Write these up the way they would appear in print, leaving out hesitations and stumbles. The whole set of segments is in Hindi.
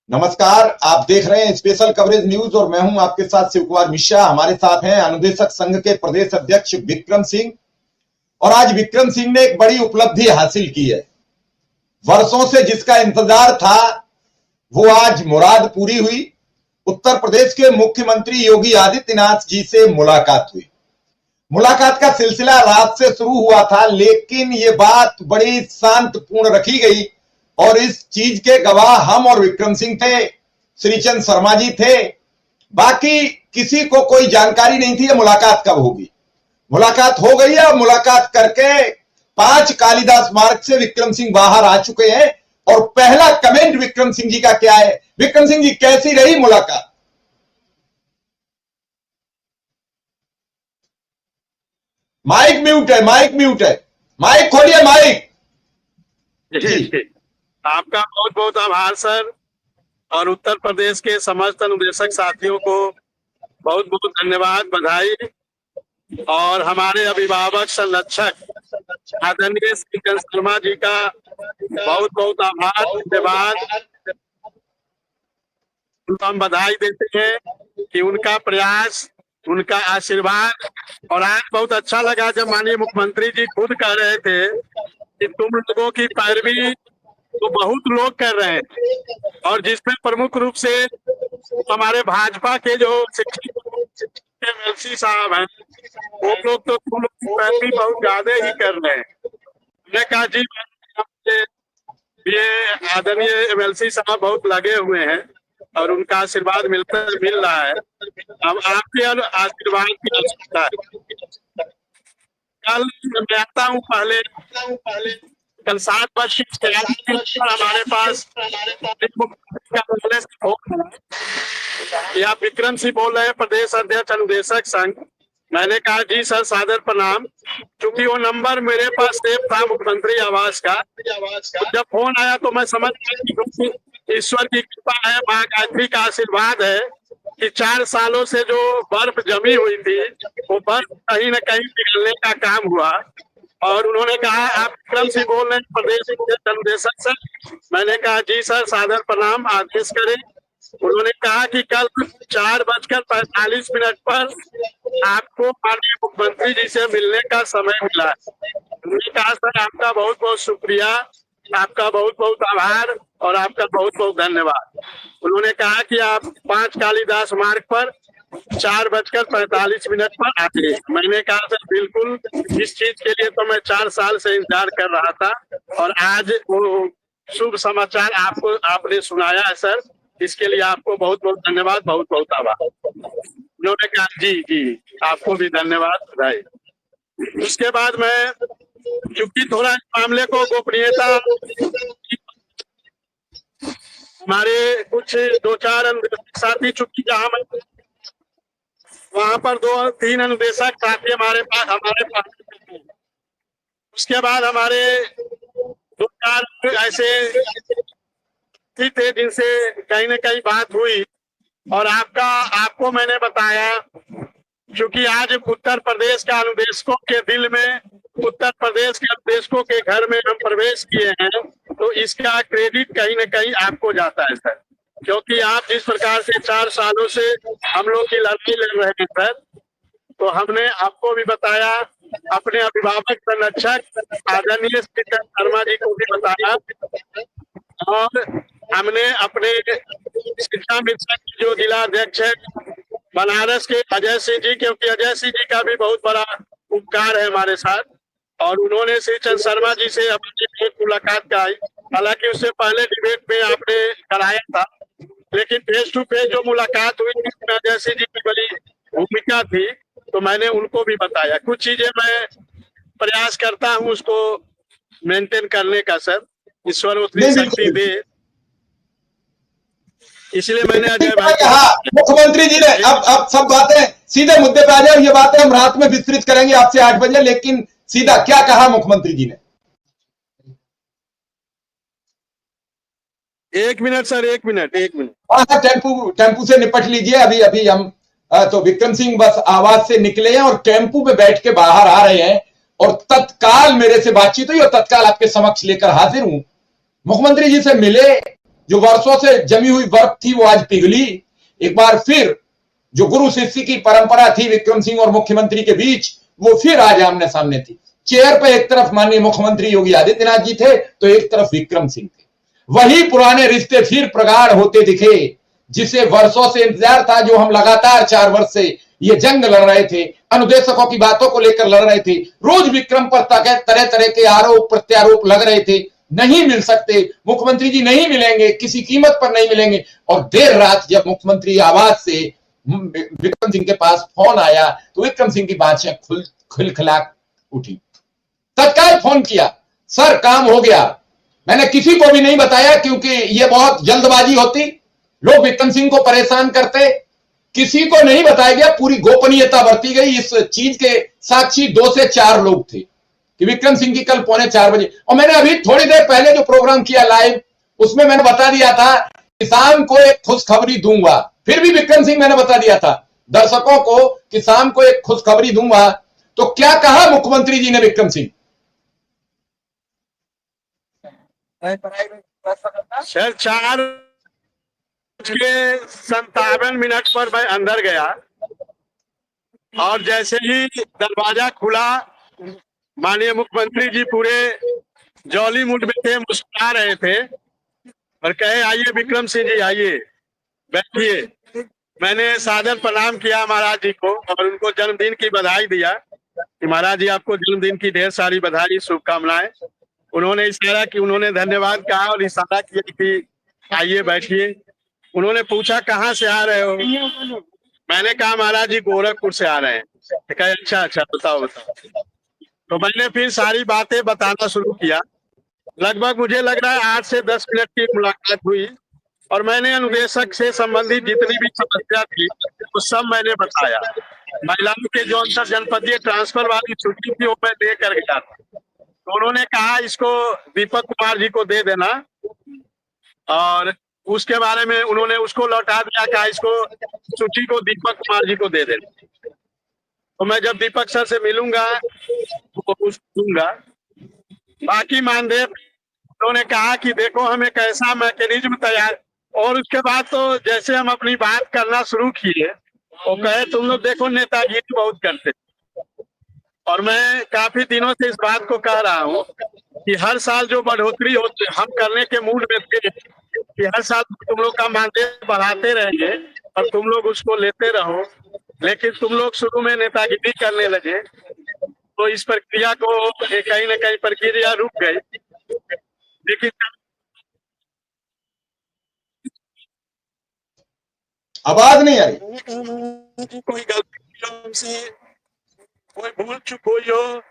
नमस्कार, आप देख रहे हैं स्पेशल कवरेज न्यूज और मैं हूं आपके साथ शिव कुमार मिश्रा। हमारे साथ हैं अनुदेशक संघ के प्रदेश अध्यक्ष विक्रम सिंह। और आज विक्रम सिंह ने एक बड़ी उपलब्धि हासिल की है। वर्षों से जिसका इंतजार था वो आज मुराद पूरी हुई। उत्तर प्रदेश के मुख्यमंत्री योगी आदित्यनाथ जी से मुलाकात हुई। मुलाकात का सिलसिला रात से शुरू हुआ था, लेकिन ये बात बड़ी शांतपूर्ण रखी गई और इस चीज के गवाह हम और विक्रम सिंह थे, श्रीचंद शर्मा जी थे। बाकी किसी को कोई जानकारी नहीं थी ये मुलाकात कब होगी। मुलाकात हो गई है और मुलाकात करके 5 कालिदास मार्ग से विक्रम सिंह बाहर आ चुके हैं। और पहला कमेंट विक्रम सिंह जी का क्या है? विक्रम सिंह जी, कैसी रही मुलाकात? माइक म्यूट है, माइक म्यूट है, माइक खोलिए, माइक जी। आपका बहुत बहुत आभार सर, और उत्तर प्रदेश के समस्त अनुदेशक साथियों को बहुत बहुत धन्यवाद, बधाई। और हमारे अभिभावक संरक्षक आदरणीय श्रीचंद शर्मा जी का बहुत बहुत आभार, धन्यवाद। उनको हम बधाई देते हैं कि उनका प्रयास, उनका आशीर्वाद। और आज बहुत अच्छा लगा जब माननीय मुख्यमंत्री जी खुद कह रहे थे कि तुम लोगों की पैरवी तो बहुत लोग कर रहे हैं, और जिसमें प्रमुख रूप से हमारे भाजपा के जो एमएलसी साहब हैं, वो लोग तो तुम लोग की पैरवी बहुत ज्यादा ही कर रहे हैं। मैंने कहा जी, ये आदरणीय एमएलसी साहब बहुत लगे हुए हैं और उनका आशीर्वाद मिल रहा है। अब आपके आशीर्वाद की आवश्यकता है। कल मैं आता हूँ, पहले कल 7:46 हमारे पास या विक्रम सिंह बोल रहे हैं, प्रदेश अध्यक्ष अनुदेशक संघ। मैंने कहा जी सर, सादर प्रणाम। क्योंकि वो नंबर मेरे पास सेव था मुख्यमंत्री आवास का। तो जब फोन आया तो मैं समझ गया कि ईश्वर की कृपा है, माँ गायत्री का आशीर्वाद है कि 4 सालों से जो बर्फ जमी हुई थी वो बर्फ कहीं न कहीं पिघलने का काम हुआ। और उन्होंने कहा आप विक्रम सिंह बोल रहे हैं, प्रदेश अनुदेशक सर। मैंने कहा जी सर, सादर प्रणाम, आदेश करें। उन्होंने कहा कि कल 4:45 पर आपको माननीय मुख्यमंत्री जी से मिलने का समय मिला। उन्होंने कहा सर, आपका बहुत बहुत शुक्रिया, आपका बहुत बहुत आभार और आपका बहुत बहुत धन्यवाद। उन्होंने कहा कि आप 5 कालिदास मार्ग पर 4:45 पर आते। मैंने कहा सर बिल्कुल, इस चीज के लिए तो मैं 4 साल से इंतजार कर रहा था और आज वो शुभ समाचार आपने सुनाया है सर, इसके लिए आपको बहुत बहुत धन्यवाद, बहुत बहुत आभार। उन्होंने कहा जी आपको भी धन्यवाद, बधाई। उसके बाद मैं चूंकि थोड़ा इस मामले को गोपनीयता, हमारे कुछ 2-4 अनुदेशक साथी, चूंकि जहाँ वहां पर 2-3 अनुदेशक साथी हमारे पास। उसके बाद हमारे 2-4 ऐसे थे जिनसे कहीं न कहीं बात हुई। और आपको मैंने बताया, क्योंकि आज उत्तर प्रदेश का अनुदेशकों के दिल में, उत्तर प्रदेश के अनुदेशकों के घर में हम प्रवेश किए हैं, तो इसका क्रेडिट कहीं न कहीं आपको जाता है सर। क्योंकि आप जिस प्रकार से 4 सालों से हम लोग की लड़ाई लड़ रहे हैं सर, तो हमने आपको भी बताया, अपने अभिभावक संरक्षक आदरणीय श्रीचंद शर्मा जी को भी बताया, और हमने अपने शिक्षा मिशन जो जिला अध्यक्ष है बनारस के अजय सिंह जी, क्योंकि अजय सिंह जी का भी बहुत बड़ा उपकार है हमारे साथ, और उन्होंने श्रीचंद शर्मा जी से हमारी मुलाकात कराई। हालांकि उससे पहले डिबेट में आपने कराया था, लेकिन फेस टू फेस जो मुलाकात हुई थी उसमें अजय सिंह जी की बड़ी भूमिका थी, तो मैंने उनको भी बताया। कुछ चीजें मैं प्रयास करता हूँ उसको मेंटेन करने का सर, ईश्वर उतनी शक्ति दे, इसलिए मैंने अजय भाई कहा। मुख्यमंत्री जी ने अब सब बातें सीधे मुद्दे पे आ जाए। ये बातें हम रात में विस्तृत करेंगे आपसे 8 बजे, लेकिन सीधा क्या कहा मुख्यमंत्री जी ने? 1 मिनट सर, 1 मिनट। हाँ, टेम्पू से निपट लीजिए। अभी हम तो विक्रम सिंह बस आवाज से निकले हैं और टेम्पू में बैठ के बाहर आ रहे हैं, और तत्काल मेरे से बातचीत हुई और तत्काल आपके समक्ष लेकर हाजिर हूं। मुख्यमंत्री जी से मिले, जो वर्षों से जमी हुई बर्फ थी वो आज पिघली। एक बार फिर जो गुरु शिष्य की परंपरा थी विक्रम सिंह और मुख्यमंत्री के बीच, वो फिर आज आमने सामने थी। चेयर पे एक तरफ माननीय मुख्यमंत्री योगी आदित्यनाथ जी थे तो एक तरफ विक्रम सिंह थे। वही पुराने रिश्ते फिर प्रगाढ़ होते दिखे, जिसे वर्षों से इंतजार था, जो हम लगातार 4 वर्ष से ये जंग लड़ रहे थे, अनुदेशकों की बातों को लेकर लड़ रहे थे। रोज विक्रम पर तरह तरह के आरोप प्रत्यारोप लग रहे थे, नहीं मिल सकते, मुख्यमंत्री जी नहीं मिलेंगे, किसी कीमत पर नहीं मिलेंगे। और देर रात जब मुख्यमंत्री आवास से विक्रम सिंह के पास फोन आया तो विक्रम सिंह की बातें खिलखिला उठी। तत्काल फोन किया, सर काम हो गया। मैंने किसी को भी नहीं बताया क्योंकि यह बहुत जल्दबाजी होती, लोग विक्रम सिंह को परेशान करते, किसी को नहीं बताया गया, पूरी गोपनीयता बरती गई। इस चीज के साक्षी 2 से 4 लोग थे कि विक्रम सिंह की कल 3:45 बजे, और मैंने अभी थोड़ी देर पहले जो प्रोग्राम किया लाइव, उसमें मैंने बता दिया था कि शाम को एक खुशखबरी दूंगा। फिर भी विक्रम सिंह मैंने बता दिया था दर्शकों को कि शाम को एक खुशखबरी दूंगा। तो क्या कहा मुख्यमंत्री जी ने विक्रम सिंह? सर 4:57 पर मैं अंदर गया और जैसे ही दरवाजा खुला, माननीय मुख्यमंत्री जी पूरे जॉली मूड में थे, मुस्कुरा रहे थे और कहे आइए विक्रम सिंह जी आइए बैठिए। मैंने सादर प्रणाम किया महाराज जी को और उनको जन्मदिन की बधाई दिया कि महाराज जी आपको जन्मदिन की ढेर सारी बधाई शुभकामनाएं। उन्होंने इशारा कि उन्होंने धन्यवाद कहा और इशारा किया कि आइए बैठिए। उन्होंने पूछा कहाँ से आ रहे हो? मैंने कहा महाराज जी गोरखपुर से आ रहे हैं। कहा अच्छा अच्छा बताओ बताओ। तो मैंने फिर सारी बातें बताना शुरू किया। लगभग मुझे लग रहा है 8 से 10 मिनट की मुलाकात हुई और मैंने अनुदेशक से संबंधित जितनी भी समस्या थी वो सब मैंने बताया। महिलाओं के जो अंतर जनपदीय ट्रांसफर वाली छुट्टी थी वो मैं लेकर गया था, तो उन्होंने कहा इसको दीपक कुमार जी को दे देना और उसके बारे में उन्होंने उसको लौटा दिया, कहा इसको छुट्टी को दीपक कुमार जी को दे देना। तो मैं जब दीपक सर से मिलूंगा तो उसको दूंगा। बाकी मानदेय उन्होंने कहा कि देखो हम एक ऐसा मैकेनिज्म तैयार, और उसके बाद तो जैसे हम अपनी बात करना शुरू किए वो कहे तुम लोग देखो नेतागिरी बहुत करते। और मैं काफी दिनों से इस बात को कह रहा हूँ कि हर साल जो बढ़ोतरी होती हम करने के मूड में थे कि हर साल तुम लोग का मानदेय बढ़ाते रहेंगे और तुम लोग उसको लेते रहो, लेकिन तुम लोग शुरू में नेतागिरी करने लगे तो इस प्रक्रिया को कहीं न कहीं प्रक्रिया रुक गई। लेकिन आवाज नहीं आ रही। कोई गलती हमसे कोई भूल चूक हुई हो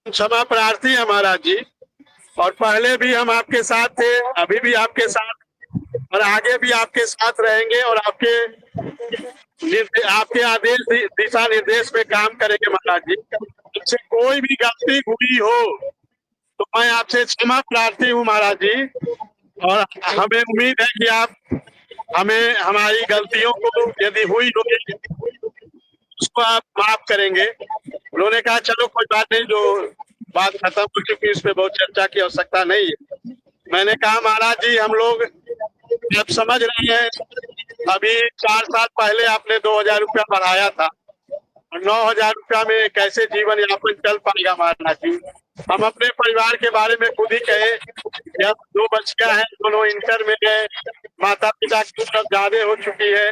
क्षमा प्रार्थी है महाराज जी। और पहले भी हम आपके साथ थे, अभी भी आपके साथ और आगे भी आपके साथ रहेंगे और आपके आदेश दिशा निर्देश में काम करेंगे महाराज जी। मुझसे कोई भी गलती हुई हो तो मैं आपसे क्षमा प्रार्थी हूँ महाराज जी, और हमें उम्मीद है कि आप हमें हमारी गलतियों को यदि हुई होगी उसको आप माफ करेंगे। उन्होंने कहा चलो कोई बात नहीं, जो बात खत्म हो चुकी है उस पर बहुत चर्चा की आवश्यकता नहीं है। मैंने कहा महाराज जी हम लोग आप समझ रहे हैं, अभी 4 साल पहले आपने 2000 रुपया बढ़ाया था और 9000 रुपया में कैसे जीवन यापन चल पाएगा महाराज जी। हम अपने परिवार के बारे में खुद ही कहे, जब 2 बच्चियां हैं, दोनों इंटर में है, माता पिता की उम्र ज्यादा हो चुकी है,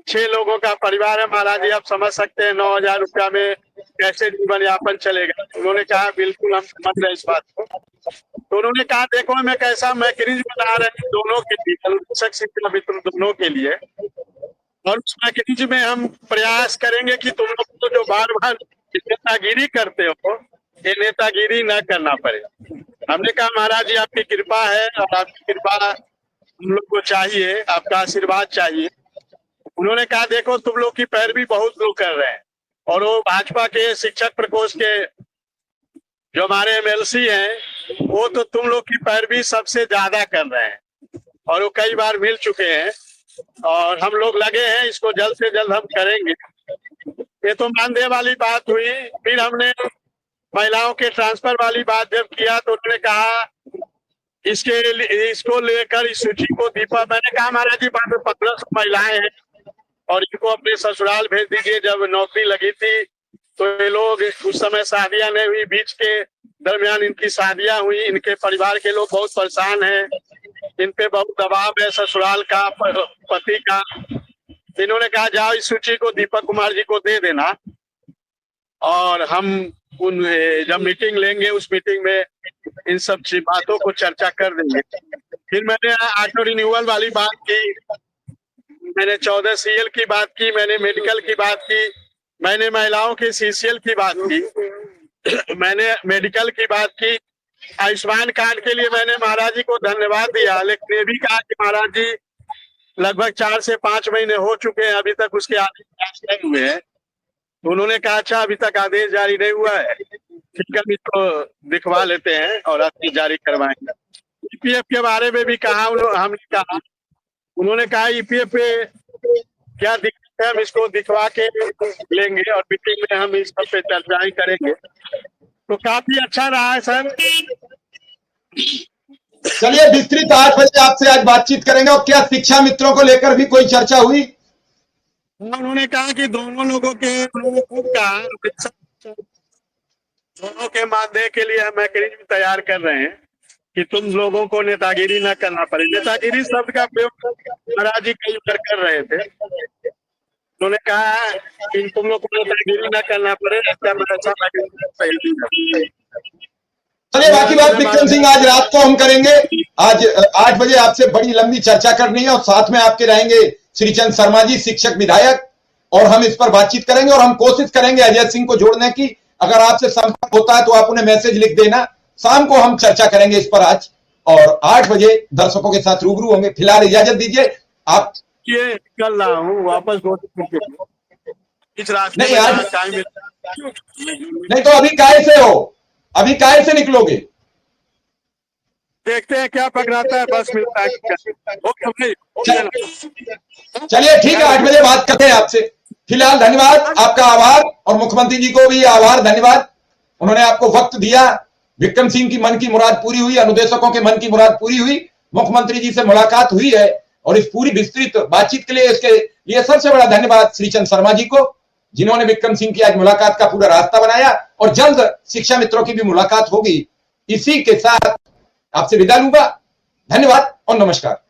6 लोगों का परिवार है महाराज जी। आप समझ सकते हैं 9000 रुपया में कैसे जीवन यापन चलेगा। उन्होंने कहा बिल्कुल हम समझ रहे हैं इस बात को। तो उन्होंने कहा देखो हम एक ऐसा मैकेनिज्म बना रहे हैं दोनों के लिए, शिक्षा मित्र दोनों के लिए, और उस मैकेनिज्म में हम प्रयास करेंगे कि तुम लोग तो जो बार बार नेतागिरी करते हो ये नेतागिरी न करना पड़े। हमने कहा महाराज जी आपकी कृपा है और आपकी कृपा हम लोग को चाहिए, आपका आशीर्वाद चाहिए। उन्होंने कहा देखो तुम लोग की पैरवी बहुत लोग कर रहे हैं और वो भाजपा के शिक्षक प्रकोष्ठ के जो हमारे एमएलसी हैं वो तो तुम लोग की पैरवी सबसे ज्यादा कर रहे हैं और वो कई बार मिल चुके हैं और हम लोग लगे हैं इसको जल्द से जल्द हम करेंगे। ये तो मानदेय वाली बात हुई। फिर हमने महिलाओं के ट्रांसफर वाली बात जब किया तो उन्होंने कहा इसको लेकर इस सूची को दीपक, मैंने कहा महाराज जी वहां पे 1500 महिलाएं हैं और इनको अपने ससुराल भेज दीजिए। जब नौकरी लगी थी तो ये लोग उस समय शादियां नहीं हुई, बीच के दरमियान इनकी शादियां हुई, इनके परिवार के लोग बहुत परेशान हैं, इन पे बहुत दबाव है ससुराल का, पति का। इन्होंने कहा जाओ इस सूची को दीपक कुमार जी को दे देना और हम उन जब मीटिंग लेंगे उस मीटिंग में इन सब बातों को चर्चा कर देंगे। फिर मैंने ऑटो रिन्यूअल वाली बात की, मैंने 14 CL की बात की, मैंने मेडिकल की बात की, मैंने महिलाओं के CCL की बात की, मैंने मेडिकल की बात की। आयुष्मान कार्ड के लिए मैंने महाराज जी को धन्यवाद दिया, लेकिन ये भी कहा कि महाराज जी लगभग 4 से 5 महीने हो चुके हैं, अभी तक उसके आदेश नहीं हुए हैं। तो उन्होंने कहा अच्छा अभी तक आदेश जारी नहीं हुआ है, ठीक है तो दिखवा लेते हैं और आदेश जारी करवाएंगे। EPF के बारे में भी कहा हमने कहा, उन्होंने कहा EPF पे क्या दिक्कत है, हम इसको दिखवा के लेंगे और मीटिंग में हम इस सब पे चर्चाएं करेंगे। तो काफी अच्छा रहा है सर। चलिए विस्तृत 8 बजे आपसे आज बातचीत करेंगे। और क्या शिक्षा मित्रों को लेकर भी कोई चर्चा हुई? उन्होंने कहा कि दोनों लोगों के, उन्होंने खुद कहा दोनों के मानदेय के लिए हम मैकेनिज्म तैयार कर रहे हैं कि तुम लोगों को नेतागिरी न करना पड़े। नेतागिरी शब्द का प्रयोग महाराज जी कई बार कर रहे थे। उन्होंने कहा कि तुम लोग को नेतागिरी न करना पड़े, चलिए बाकी बात विक्रम सिंह आज रात को हम करेंगे। आज 8 बजे आपसे बड़ी लंबी चर्चा करनी है और साथ में आपके रहेंगे श्रीचंद शर्मा जी, शिक्षक विधायक, और हम इस पर बातचीत करेंगे और हम कोशिश करेंगे अजय सिंह को जोड़ने की। अगर आपसे संपर्क होता है तो आप उन्हें मैसेज लिख देना। शाम को हम चर्चा करेंगे इस पर आज, और 8 बजे दर्शकों के साथ रूबरू होंगे। फिलहाल इजाजत दीजिए। आप ये निकल रहा हूँ वापस इस रास्ते नहीं यार, नहीं तो अभी काय से हो, अभी काय से निकलोगे? देखते हैं क्या पकड़ाता है, बस मिलता है। चलिए ठीक है, 8 बजे बात करते हैं आपसे। फिलहाल धन्यवाद, आपका आभार, और मुख्यमंत्री जी को भी आभार धन्यवाद, उन्होंने आपको वक्त दिया। विक्रम सिंह की मन की मुराद पूरी हुई, अनुदेशकों के मन की मुराद पूरी हुई, मुख्यमंत्री जी से मुलाकात हुई है, और इस पूरी विस्तृत बातचीत के लिए इसके लिए सबसे बड़ा धन्यवाद श्रीचंद शर्मा जी को, जिन्होंने विक्रम सिंह की आज मुलाकात का पूरा रास्ता बनाया। और जल्द शिक्षा मित्रों की भी मुलाकात होगी। इसी के साथ आपसे विदा लूंगा। धन्यवाद और नमस्कार।